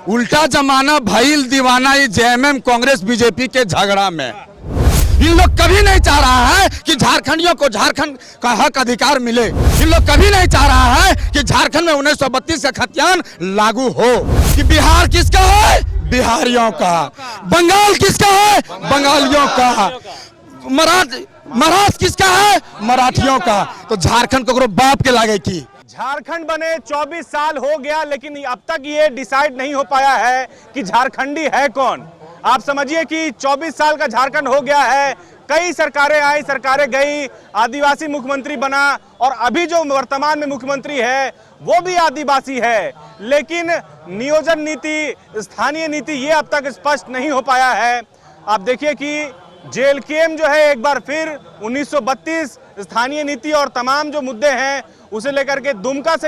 उल्टा जमाना भइल दीवाना ये जेएमएम कांग्रेस बीजेपी के झगड़ा में। इन लोग कभी नहीं चाह रहा है कि झारखंडियों को झारखंड का हक अधिकार मिले। इन लोग कभी नहीं चाह रहा है कि झारखंड में 1932 का खतियान लागू हो। कि बिहार किसका है? बिहारियों का। बंगाल किसका है? बंगालियों का। महाराष्ट्र किसका है? मराठियों का। तो झारखंड को बाप के लागे की। झारखंड बने 24 साल हो गया, लेकिन अब तक ये डिसाइड नहीं हो पाया है कि झारखंडी है कौन। आप समझिए कि 24 साल का झारखंड हो गया है, कई सरकारें आई, सरकारें गई, आदिवासी मुख्यमंत्री बना और अभी जो वर्तमान में मुख्यमंत्री है वो भी आदिवासी है। लेकिन नियोजन नीति, स्थानीय नीति ये अब तक स्पष्ट नहीं हो पाया है। आप देखिए कि जेएलकेएम जो है एक बार फिर 1932 स्थानीय नीति और तमाम जो मुद्दे हैं उसे लेकर के दुमका से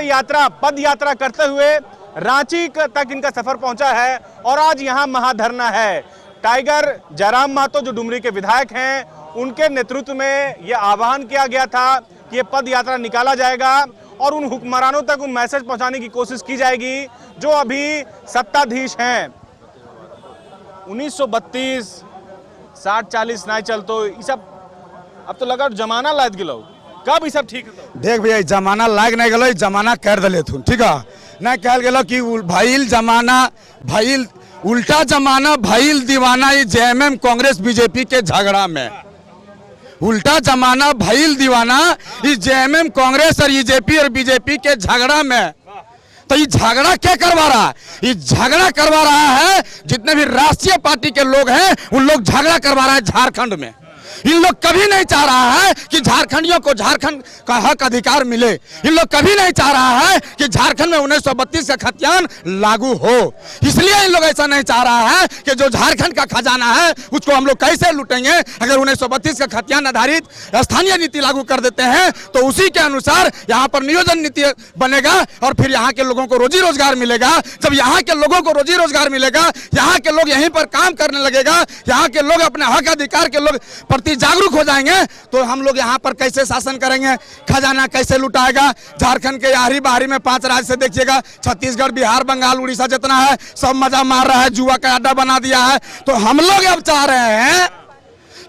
पद यात्रा करते हुए रांची तक इनका सफर पहुंचा है और आज यहां महाधरना है। टाइगर जयराम महतो जो डुमरी के विधायक हैं, उनके नेतृत्व में यह आह्वान किया गया था कि यह पद यात्रा निकाला जाएगा और उन हुक्मरानों तक उन मैसेज पहुंचाने की कोशिश की जाएगी जो अभी सत्ताधीश हैं। 1932 60-40 नहीं चलतो ये सब अब तो लगा जमाना लाद गिलो। कब ये सब ठीक है? देख भैया जमाना लाग नहीं गलो, जमाना कर दले थू, ठीक है ना। कहल गेलो कि भइल जमाना भइल उल्टा जमाना भइल दीवाना ये जेएमएम कांग्रेस बीजेपी के झगड़ा में। उल्टा जमाना भइल दीवाना ये जेएमएम कांग्रेस और बीजेपी और बीजेपी के झगड़ा में। तो ये झगड़ा क्या करवा रहा है? ये झगड़ा करवा रहा है जितने भी राष्ट्रीय पार्टी के लोग हैं उन लोग झगड़ा करवा रहा है झारखंड में। इन लोग कभी नहीं चाह रहा है कि झारखंडियों को झारखंड का हक अधिकार मिले। इन लोग कभी नहीं चाह रहा है कि झारखंड में 1932 का खतियान लागू हो। इसलिए इन लोग ऐसा नहीं चाह रहा है कि जो झारखंड का खजाना है उसको हम लोग कैसे लूटेंगे। अगर 1932 का खतियान आधारित स्थानीय नीति लागू कर देते हैं तो उसी के अनुसार यहाँ पर नियोजन नीति बनेगा और फिर यहाँ के लोगों को रोजी रोजगार मिलेगा। जब यहाँ के लोगों को रोजी रोजगार मिलेगा, यहाँ के लोग यहीं पर काम करने लगेगा, यहाँ के लोग अपने हक अधिकार के लोग प्रति जागरूक हो जाएंगे तो हम लोग यहाँ पर कैसे शासन करेंगे, खजाना कैसे लुटाएगा। झारखंड के आरी बाहरी में 5 राज्य से देखिएगा, छत्तीसगढ़, बिहार, बंगाल, उड़ीसा जितना है सब मजा मार रहा है, जुआ का अड्डा बना दिया है। तो हम लोग अब चाह रहे हैं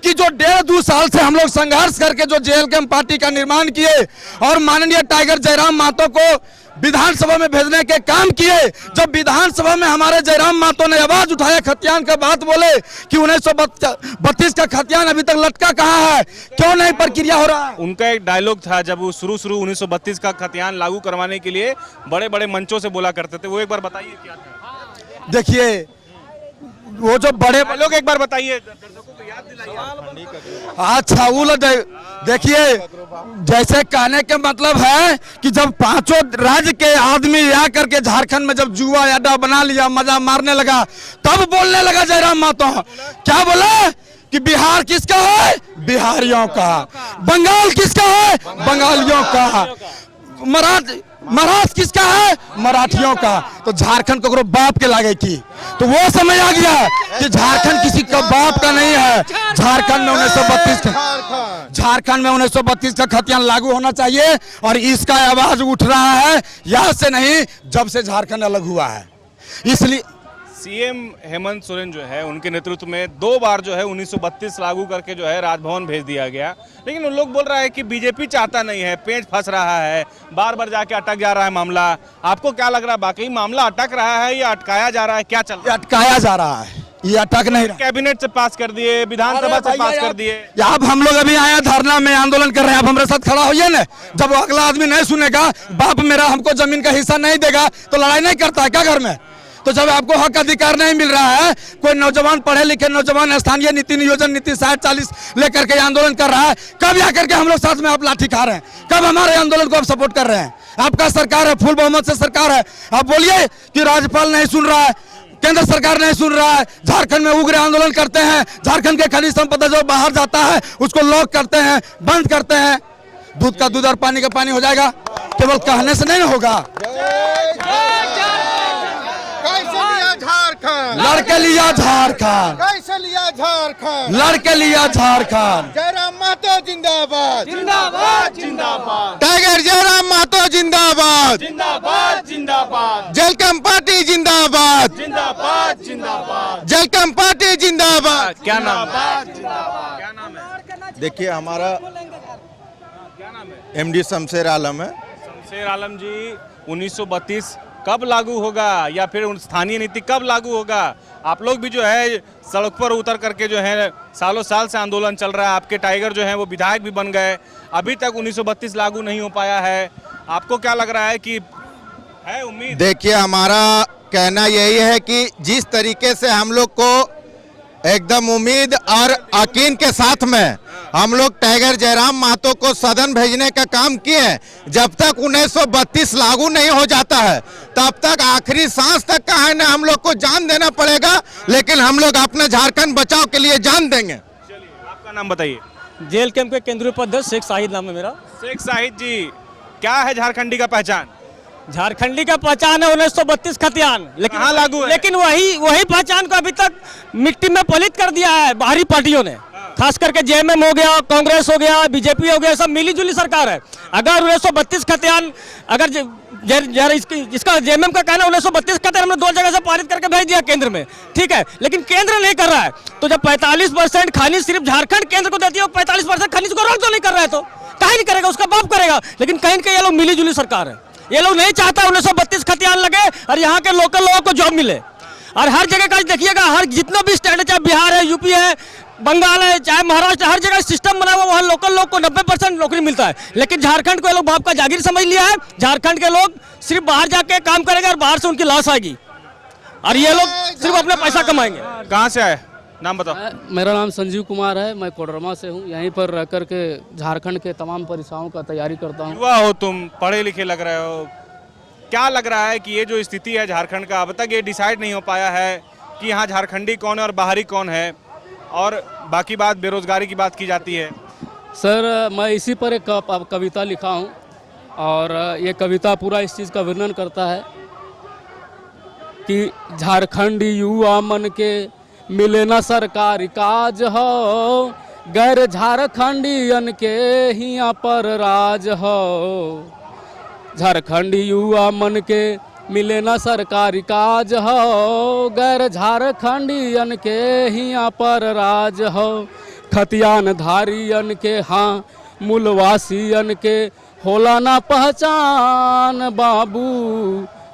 कि जो 1.5-2 साल से हम लोग संघर्ष करके जो जेएलकेएम पार्टी का निर्माण किए और माननीय टाइगर जयराम महतो को विधानसभा में भेजने के काम किए, जब विधानसभा में हमारे जयराम महतो ने आवाज उठाया, खतियान का बात बोले कि 1932 का खतियान अभी तक लटका कहाँ है, क्यों नहीं प्रक्रिया हो रहा है। उनका एक डायलॉग था जब वो शुरू 1932 का खतियान लागू करवाने के लिए बड़े बड़े मंचों से बोला करते थे, वो एक बार बताइए क्या था। देखिए वो जो बड़े लोग एक बार बताइए, दर्शकों को याद दिलाइए। अच्छा वो देखिए, जैसे कहने के मतलब है कि जब 5 राज्य के आदमी आ करके झारखंड में जब जुआ अड्डा बना लिया, मजा मारने लगा, तब बोलने लगा जयराम महतो। क्या बोला कि बिहार किसका है? बिहारियों का। बंगाल किसका है? बंगालियों का। महाराष्ट्र किसका है? मराठियों का। तो झारखंड को बाप के लागे की। तो वो समय आ गया कि झारखंड किसी का बाप का नहीं है। झारखंड में 1932 का खतियान लागू होना चाहिए और इसका आवाज उठ रहा है यहाँ से नहीं, जब से झारखंड अलग हुआ है। इसलिए सीएम हेमंत सोरेन जो है उनके नेतृत्व में 2 बार जो है 1932 लागू करके जो है राजभवन भेज दिया गया, लेकिन उन लोग बोल रहा है कि बीजेपी चाहता नहीं है, पेंच फंस रहा है, बार बार जाके अटक जा रहा है मामला। आपको क्या लग रहा है, बाकी मामला अटक रहा है या अटकाया जा रहा है, क्या चल रहा है? अटकाया जा रहा है, ये अटक नहीं रहा। कैबिनेट से पास कर दिए, विधानसभा से पास कर दिए। अब हम लोग अभी आया धरना में आंदोलन कर रहे हैं, आप हमारे साथ खड़ा होइए ना। जब अगला आदमी नहीं सुनेगा, बाप मेरा हमको जमीन का हिस्सा नहीं देगा तो लड़ाई नहीं करता है क्या घर में? तो जब आपको हक अधिकार नहीं मिल रहा है, कोई नौजवान पढ़े लिखे नौजवान स्थानीय नीति नियोजन नीति 60-40 लेकर के आंदोलन कर रहा है, कब आकर के हम लोग साथ में आप लाठी खा रहे हैं? कब हमारे आंदोलन को आप सपोर्ट कर रहे हैं? आपका सरकार है, फुल बहुमत से सरकार है। आप बोलिए कि राज्यपाल नहीं सुन रहा है, केंद्र सरकार नहीं सुन रहा है। झारखंड में उग्र आंदोलन करते हैं, झारखंड के खनिज संपदा जो बाहर जाता है उसको लॉक करते हैं, बंद करते हैं। दूध का दूध और पानी का पानी हो जाएगा, केवल कहने से नहीं होगा। लड़के लिया झारखंड, कैसे लिया झारखंड, लड़के लिया झारखंड। जयराम महतो जिंदाबाद, जिंदाबाद जिंदाबाद, टाइगर जयराम महतो जिंदाबाद, जिंदाबाद जिंदाबाद, जेएलकेएम पार्टी पार्टी जिंदाबाद, जिंदाबाद जिंदाबाद। जयकम पार्टी जिंदाबाद। क्या नाम क्या नाम है? देखिए हमारा क्या नाम है? एमडी शमशेर आलम है। शमशेर आलम जी, 1932 कब लागू होगा या फिर स्थानीय नीति कब लागू होगा? आप लोग भी जो है सड़क पर उतर करके जो है सालों साल से आंदोलन चल रहा है। आपके टाइगर जो है वो विधायक भी बन गए, अभी तक 1932 लागू नहीं हो पाया है। आपको क्या लग रहा है कि है उम्मीद? देखिए हमारा कहना यही है कि जिस तरीके से हम लोग को एकदम उम्मीद और यकीन के साथ में हम लोग टाइगर जयराम महतो को सदन भेजने का काम किए, जब तक 1932 लागू नहीं हो जाता है तब तक आखिरी सांस तक का है ना हम लोग को जान देना पड़ेगा, लेकिन हम लोग अपने झारखंड बचाव के लिए जान देंगे। चलिए, आपका नाम बताइए। जेल कैंप के केंद्रीय उपाध्यक्ष शेख शाहिद नाम है मेरा। शेख शाहिद जी, क्या है झारखंडी का पहचान? झारखंडी का पहचान है 1932 खतियान, लेकिन कहाँ लागू है? लेकिन वही पहचान को अभी तक मिट्टी में पलित कर दिया है बाहरी पार्टियों ने, खास करके जेएमएम हो गया, कांग्रेस हो गया, बीजेपी हो गया, सब मिली जुली सरकार है। अगर 1932 खतियान अगर इसका जेएमएम का कहना 1932 खतियान हमने 2 जगह से पारित करके भेज दिया केंद्र में, ठीक है, लेकिन केंद्र नहीं कर रहा है। तो जब 45% खनिज सिर्फ झारखंड केंद्र को देती है, 45% खनिज को रोक तो नहीं कर रहा है, तो कहीं नहीं करेगा, उसका बाप करेगा। लेकिन कहीं न कहीं ये लोग मिली जुली सरकार है, ये लोग नहीं चाहता 1932 खतियान लगे और यहाँ के लोकल लोगों को जॉब मिले। और हर जगह का देखिएगा, हर जितना भी स्टैंड है, चाहे बिहार है, यूपी है, बंगाल है, चाहे महाराष्ट्र, हर जगह सिस्टम बना हुआ, वहाँ लोकल लोग को 90% नौकरी मिलता है। लेकिन झारखंड को ये लोग बाप का जागीर समझ लिया है। झारखंड के लोग सिर्फ बाहर जाके काम करेंगे और बाहर से उनकी लाश आएगी और ये लोग सिर्फ अपना पैसा कमाएंगे। कहाँ से आए, नाम बताओ। मेरा नाम संजीव कुमार है, मैं कोडरमा से हूँ। यहीं पर रह कर के झारखंड के तमाम परीक्षाओं का तैयारी करता हूँ। युवा हो तुम, पढ़े लिखे लग रहे हो, क्या लग रहा है कि ये जो स्थिति है झारखंड का, अब तक ये डिसाइड नहीं हो पाया है कि यहाँ झारखंडी कौन है और बाहरी कौन है, और बाकी बात बेरोजगारी की बात की जाती है। सर, मैं इसी पर एक कविता लिखा हूँ और ये कविता पूरा इस चीज़ का वर्णन करता है कि झारखंडी युवा मन के मिले न सरकारी काज हो, गैर झारखंडियन के हिया पर राज हो। झारखंडी युवा मन के मिले न सरकारी काज हो, गैर झारखंडियन के हिया पर राज हो। खतियान धारियन के हाँ मूलवासियन के होला ना पहचान बाबू,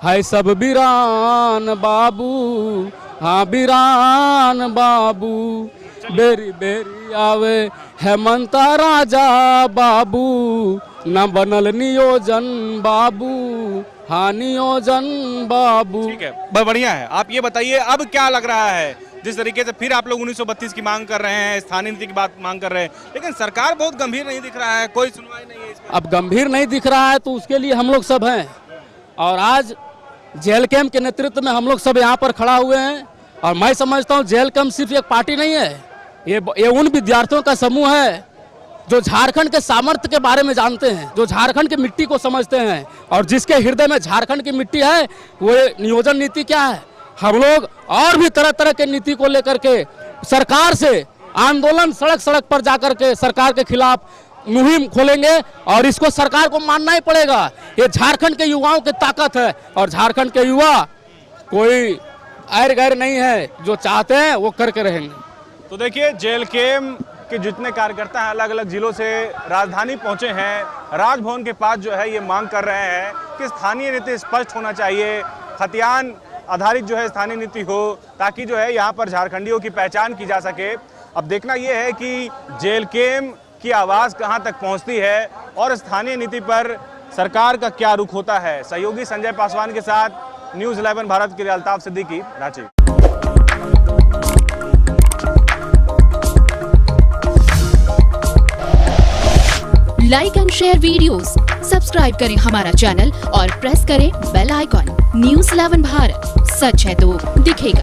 है सब वीरान बाबू, हाँ वीरान बाबू। बेरी बेरी आवे हेमंता राजा बाबू, न बनल नियोजन बाबू, हाँ नियोजन बाबू। ठीक है, बहुत बढ़िया है। आप ये बताइए, अब क्या लग रहा है, जिस तरीके से फिर आप लोग 1932 की मांग कर रहे हैं, स्थानीय नीति की बात मांग कर रहे हैं, लेकिन सरकार बहुत गंभीर नहीं दिख रहा है, कोई सुनवाई नहीं है इस पर। अब गंभीर नहीं दिख रहा है तो उसके लिए हम लोग सब हैं, और आज जेल कैंप के नेतृत्व में हम लोग सब यहाँ पर खड़ा हुए हैं। और मैं समझता हूँ जेल कैंप सिर्फ एक पार्टी नहीं है, ये उन विद्यार्थियों का समूह है जो झारखंड के सामर्थ्य के बारे में जानते हैं, जो झारखंड की मिट्टी को समझते हैं, और जिसके हृदय में झारखंड की मिट्टी है। वो नियोजन नीति क्या है, हम लोग और भी तरह तरह के नीति को लेकर के सरकार से आंदोलन, सड़क सड़क पर जाकर के सरकार के खिलाफ मुहिम खोलेंगे, और इसको सरकार को मानना ही पड़ेगा। ये झारखंड के युवाओं की ताकत है, और झारखंड के युवा कोई ऐर गैर नहीं है, जो चाहते हैं वो करके रहेंगे। तो देखिए, जेल कैंप के जितने कार्यकर्ता हैं अलग अलग जिलों से राजधानी पहुंचे हैं, राजभवन के पास जो है ये मांग कर रहे हैं कि स्थानीय नीति स्पष्ट होना चाहिए, खतियान आधारित जो है स्थानीय नीति हो, ताकि जो है यहाँ पर झारखंडियों की पहचान की जा सके। अब देखना ये है कि जेल कैंप की आवाज़ कहाँ तक पहुँचती है और स्थानीय नीति पर सरकार का क्या रुख होता है। सहयोगी संजय पासवान के साथ न्यूज़ 11 भारत के लिए Altaf Siddiqui, Ranchi. Like and share videos, subscribe करें हमारा चैनल और प्रेस करें बेल आइकॉन। न्यूज़ 11 भारत, सच है तो दिखेगा।